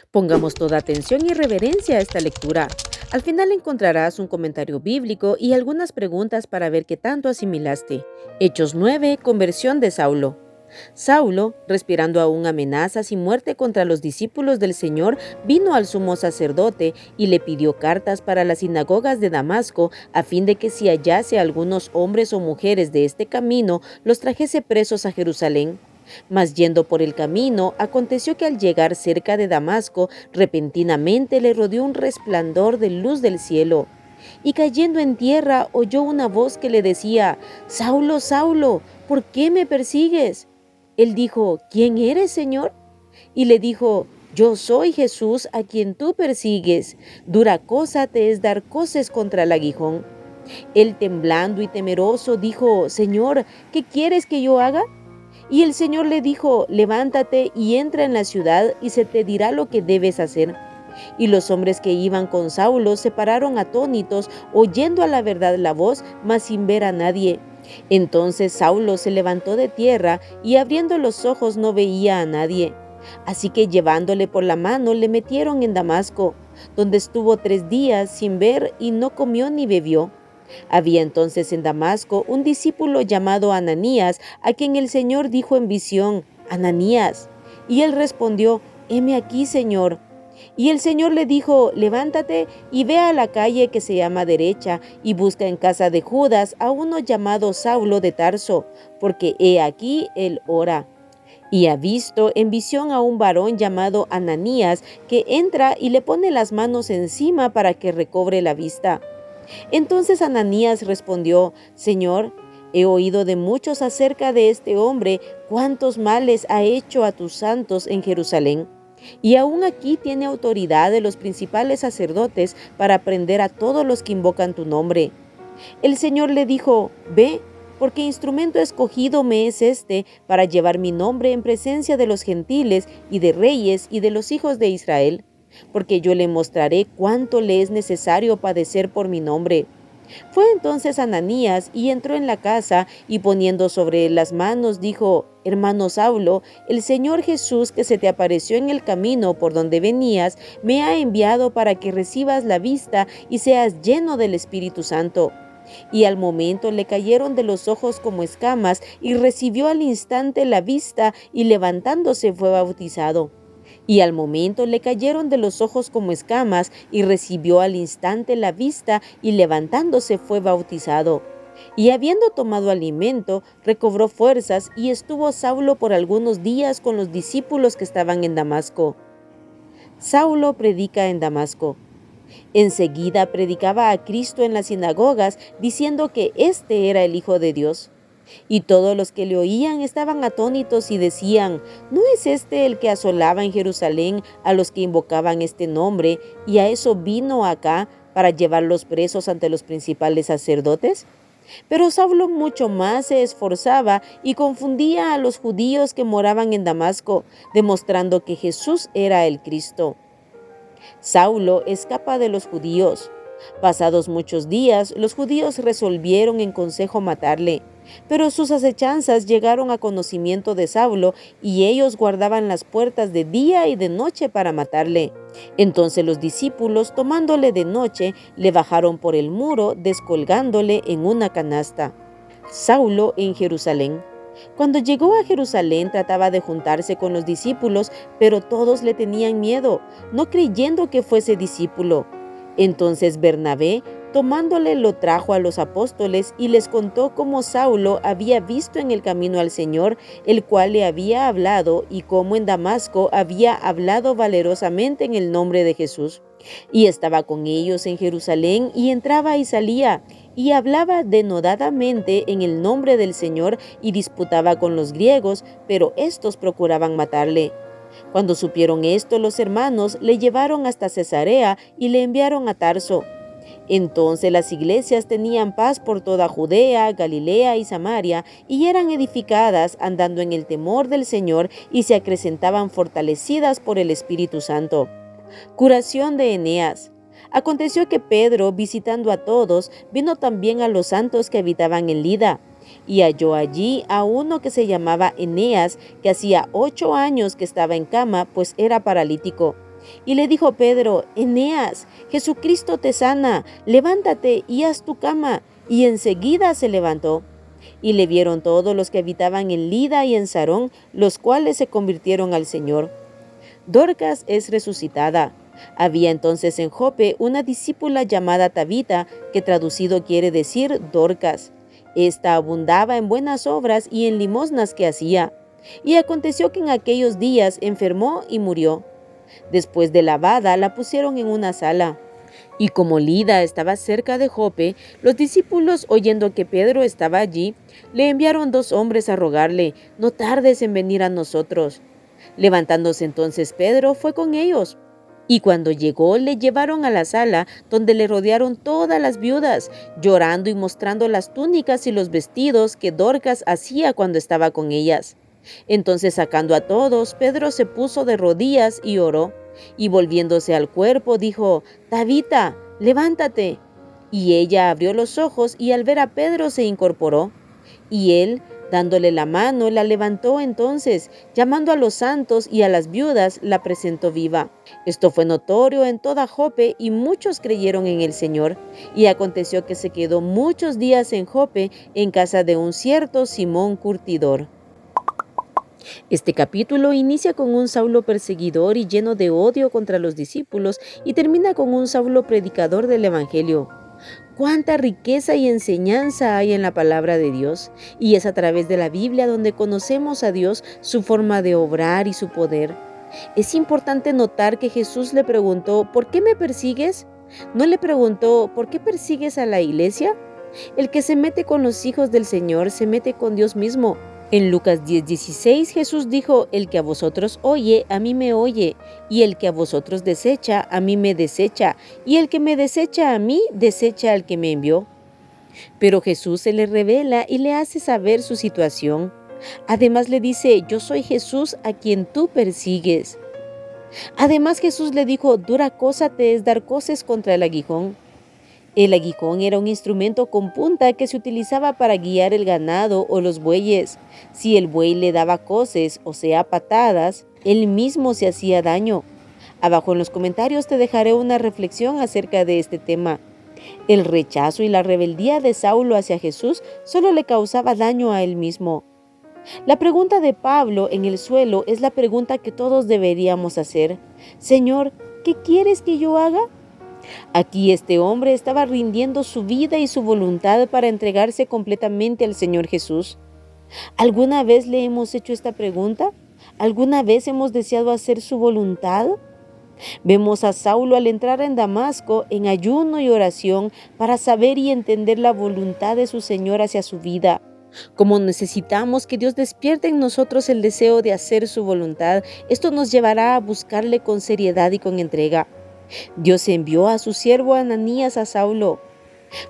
Pongamos toda atención y reverencia a esta lectura. Al final encontrarás un comentario bíblico y algunas preguntas para ver qué tanto asimilaste. Hechos 9, conversión de Saulo. Saulo, respirando aún amenazas y muerte contra los discípulos del Señor, vino al sumo sacerdote y le pidió cartas para las sinagogas de Damasco, a fin de que si hallase a algunos hombres o mujeres de este camino, los trajese presos a Jerusalén. Mas yendo por el camino, aconteció que al llegar cerca de Damasco, repentinamente le rodeó un resplandor de luz del cielo. Y cayendo en tierra, oyó una voz que le decía: Saulo, Saulo, ¿por qué me persigues? Él dijo: ¿Quién eres, Señor? Y le dijo: Yo soy Jesús a quien tú persigues. Dura cosa te es dar coces contra el aguijón. Él, temblando y temeroso, dijo: Señor, ¿qué quieres que yo haga? Y el Señor le dijo: Levántate y entra en la ciudad y se te dirá lo que debes hacer. Y los hombres que iban con Saulo se pararon atónitos, oyendo a la verdad la voz, mas sin ver a nadie. Entonces Saulo se levantó de tierra y abriendo los ojos no veía a nadie. Así que llevándole por la mano le metieron en Damasco, donde estuvo 3 días sin ver y no comió ni bebió. Había entonces en Damasco un discípulo llamado Ananías, a quien el Señor dijo en visión: Ananías. Y él respondió: Heme aquí, Señor. Y el Señor le dijo: Levántate y ve a la calle que se llama Derecha, y busca en casa de Judas a uno llamado Saulo de Tarso, porque he aquí él ora. Y ha visto en visión a un varón llamado Ananías, que entra y le pone las manos encima para que recobre la vista. Entonces Ananías respondió: Señor, he oído de muchos acerca de este hombre, cuántos males ha hecho a tus santos en Jerusalén. Y aún aquí tiene autoridad de los principales sacerdotes para prender a todos los que invocan tu nombre. El Señor le dijo: Ve, porque instrumento escogido me es este para llevar mi nombre en presencia de los gentiles y de reyes y de los hijos de Israel, porque yo le mostraré cuánto le es necesario padecer por mi nombre. Fue entonces Ananías y entró en la casa y poniendo sobre él las manos dijo: Hermano Saulo, el Señor Jesús que se te apareció en el camino por donde venías, me ha enviado para que recibas la vista y seas lleno del Espíritu Santo. Y al momento le cayeron de los ojos como escamas y recibió al instante la vista y levantándose fue bautizado. Y al momento le cayeron de los ojos como escamas y recibió al instante la vista y levantándose fue bautizado. Y habiendo tomado alimento, recobró fuerzas y estuvo Saulo por algunos días con los discípulos que estaban en Damasco. Saulo predica en Damasco. Enseguida predicaba a Cristo en las sinagogas, diciendo que éste era el Hijo de Dios. Y todos los que le oían estaban atónitos y decían: ¿No es este el que asolaba en Jerusalén a los que invocaban este nombre, y a eso vino acá para llevarlos presos ante los principales sacerdotes? Pero Saulo mucho más se esforzaba y confundía a los judíos que moraban en Damasco, demostrando que Jesús era el Cristo. Saulo escapa de los judíos. Pasados muchos días, los judíos resolvieron en consejo matarle, pero sus acechanzas llegaron a conocimiento de Saulo y ellos guardaban las puertas de día y de noche para matarle. Entonces los discípulos, tomándole de noche, le bajaron por el muro, descolgándole en una canasta. Saulo en Jerusalén. Cuando llegó a Jerusalén trataba de juntarse con los discípulos, pero todos le tenían miedo, no creyendo que fuese discípulo. Entonces Bernabé, tomándole, lo trajo a los apóstoles y les contó cómo Saulo había visto en el camino al Señor, el cual le había hablado, y cómo en Damasco había hablado valerosamente en el nombre de Jesús. Y estaba con ellos en Jerusalén y entraba y salía, y hablaba denodadamente en el nombre del Señor y disputaba con los griegos, pero éstos procuraban matarle. Cuando supieron esto, los hermanos le llevaron hasta Cesarea y le enviaron a Tarso. Entonces las iglesias tenían paz por toda Judea, Galilea y Samaria, y eran edificadas andando en el temor del Señor y se acrecentaban fortalecidas por el Espíritu Santo. Curación de Eneas. Aconteció que Pedro, visitando a todos, vino también a los santos que habitaban en Lida, y halló allí a uno que se llamaba Eneas, que hacía 8 años que estaba en cama, pues era paralítico. Y le dijo Pedro: Eneas, Jesucristo te sana, levántate y haz tu cama. Y enseguida se levantó. Y le vieron todos los que habitaban en Lida y en Sarón, los cuales se convirtieron al Señor. Dorcas es resucitada. Había entonces en Jope una discípula llamada Tabita, que traducido quiere decir Dorcas. Esta abundaba en buenas obras y en limosnas que hacía. Y aconteció que en aquellos días enfermó y murió. Después de lavada, la pusieron en una sala. Y como Lida estaba cerca de Jope, los discípulos, oyendo que Pedro estaba allí, le enviaron 2 hombres a rogarle: no tardes en venir a nosotros. Levantándose entonces Pedro, fue con ellos. Y cuando llegó, le llevaron a la sala, donde le rodearon todas las viudas, llorando y mostrando las túnicas y los vestidos que Dorcas hacía cuando estaba con ellas. Entonces, sacando a todos, Pedro se puso de rodillas y oró, y volviéndose al cuerpo dijo: Tabita, levántate. Y ella abrió los ojos, y al ver a Pedro se incorporó. Y él, dándole la mano, la levantó. Entonces, llamando a los santos y a las viudas, la presentó viva. Esto fue notorio en toda Jope, y muchos creyeron en el Señor. Y aconteció que se quedó muchos días en Jope, en casa de un cierto Simón curtidor. Este capítulo inicia con un Saulo perseguidor y lleno de odio contra los discípulos, y termina con un Saulo predicador del Evangelio. Cuánta riqueza y enseñanza hay en la palabra de Dios, y es a través de la Biblia donde conocemos a Dios, su forma de obrar y su poder. Es importante notar que Jesús le preguntó: ¿por qué me persigues? No le preguntó: ¿por qué persigues a la iglesia? El que se mete con los hijos del Señor se mete con Dios mismo. En Lucas 10:16 Jesús dijo: el que a vosotros oye, a mí me oye, y el que a vosotros desecha, a mí me desecha, y el que me desecha a mí, desecha al que me envió. Pero Jesús se le revela y le hace saber su situación. Además le dice: yo soy Jesús a quien tú persigues. Además Jesús le dijo: dura cosa te es dar coces contra el aguijón. El aguijón era un instrumento con punta que se utilizaba para guiar el ganado o los bueyes. Si el buey le daba coces, o sea, patadas, él mismo se hacía daño. Abajo en los comentarios te dejaré una reflexión acerca de este tema. El rechazo y la rebeldía de Saulo hacia Jesús solo le causaba daño a él mismo. La pregunta de Pablo en el suelo es la pregunta que todos deberíamos hacer. Señor, ¿qué quieres que yo haga? Aquí este hombre estaba rindiendo su vida y su voluntad para entregarse completamente al Señor Jesús. ¿Alguna vez le hemos hecho esta pregunta? ¿Alguna vez hemos deseado hacer su voluntad? Vemos a Saulo al entrar en Damasco en ayuno y oración para saber y entender la voluntad de su Señor hacia su vida. Como necesitamos que Dios despierte en nosotros el deseo de hacer su voluntad, esto nos llevará a buscarle con seriedad y con entrega. Dios envió a su siervo Ananías a Saulo,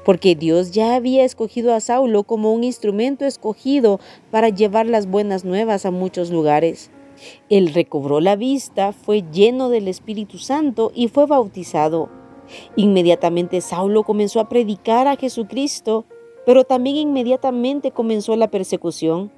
porque Dios ya había escogido a Saulo como un instrumento escogido para llevar las buenas nuevas a muchos lugares. Él recobró la vista, fue lleno del Espíritu Santo y fue bautizado. Inmediatamente Saulo comenzó a predicar a Jesucristo, pero también inmediatamente comenzó la persecución.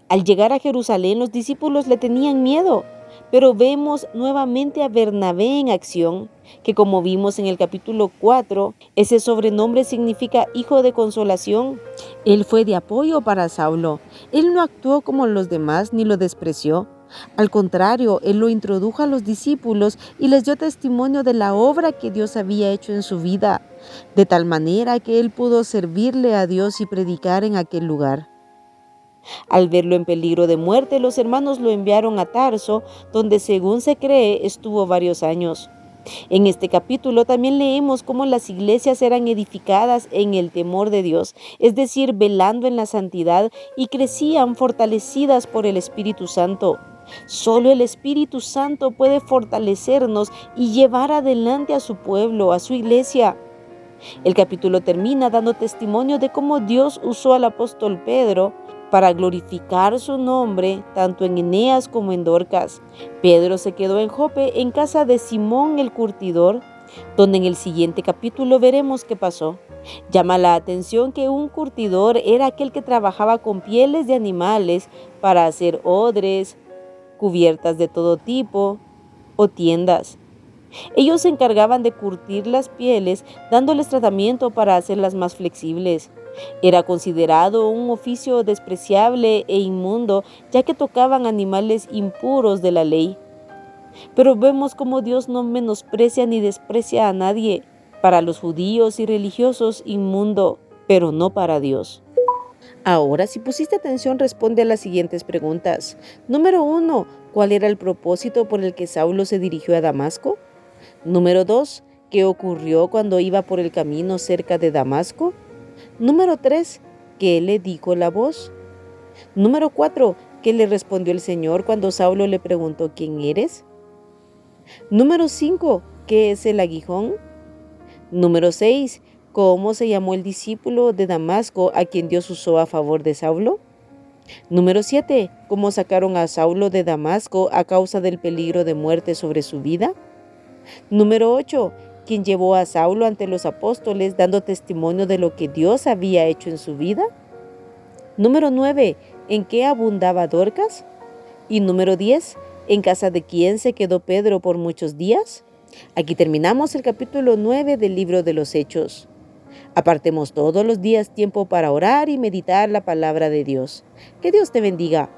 Al llegar a Jerusalén, los discípulos le tenían miedo. Pero vemos nuevamente a Bernabé en acción, que como vimos en el capítulo 4, ese sobrenombre significa hijo de consolación. Él fue de apoyo para Saulo. Él no actuó como los demás ni lo despreció. Al contrario, él lo introdujo a los discípulos y les dio testimonio de la obra que Dios había hecho en su vida, de tal manera que él pudo servirle a Dios y predicar en aquel lugar. Al verlo en peligro de muerte, los hermanos lo enviaron a Tarso, donde según se cree estuvo varios años. En este capítulo también leemos cómo las iglesias eran edificadas en el temor de Dios, es decir, velando en la santidad, y crecían fortalecidas por el Espíritu Santo. Solo el Espíritu Santo puede fortalecernos y llevar adelante a su pueblo, a su iglesia. El capítulo termina dando testimonio de cómo Dios usó al apóstol Pedro para glorificar su nombre tanto en Eneas como en Dorcas. Pedro se quedó en Jope en casa de Simón el curtidor, donde en el siguiente capítulo veremos qué pasó. Llama la atención que un curtidor era aquel que trabajaba con pieles de animales para hacer odres, cubiertas de todo tipo o tiendas. Ellos se encargaban de curtir las pieles, dándoles tratamiento para hacerlas más flexibles. Era considerado un oficio despreciable e inmundo, ya que tocaban animales impuros de la ley. Pero vemos cómo Dios no menosprecia ni desprecia a nadie. Para los judíos y religiosos, inmundo, pero no para Dios. Ahora, si pusiste atención, responde a las siguientes preguntas. Número 1. ¿Cuál era el propósito por el que Saulo se dirigió a Damasco? Número 2. ¿Qué ocurrió cuando iba por el camino cerca de Damasco? Número 3. ¿Qué le dijo la voz? Número 4. ¿Qué le respondió el Señor cuando Saulo le preguntó quién eres? Número 5. ¿Qué es el aguijón? Número 6. ¿Cómo se llamó el discípulo de Damasco a quien Dios usó a favor de Saulo? Número 7. ¿Cómo sacaron a Saulo de Damasco a causa del peligro de muerte sobre su vida? Número 8. ¿Quién llevó a Saulo ante los apóstoles dando testimonio de lo que Dios había hecho en su vida? Número 9. ¿En qué abundaba Dorcas? Y número 10. ¿En casa de quién se quedó Pedro por muchos días? Aquí terminamos el capítulo 9 del libro de los Hechos. Apartemos todos los días tiempo para orar y meditar la palabra de Dios. Que Dios te bendiga.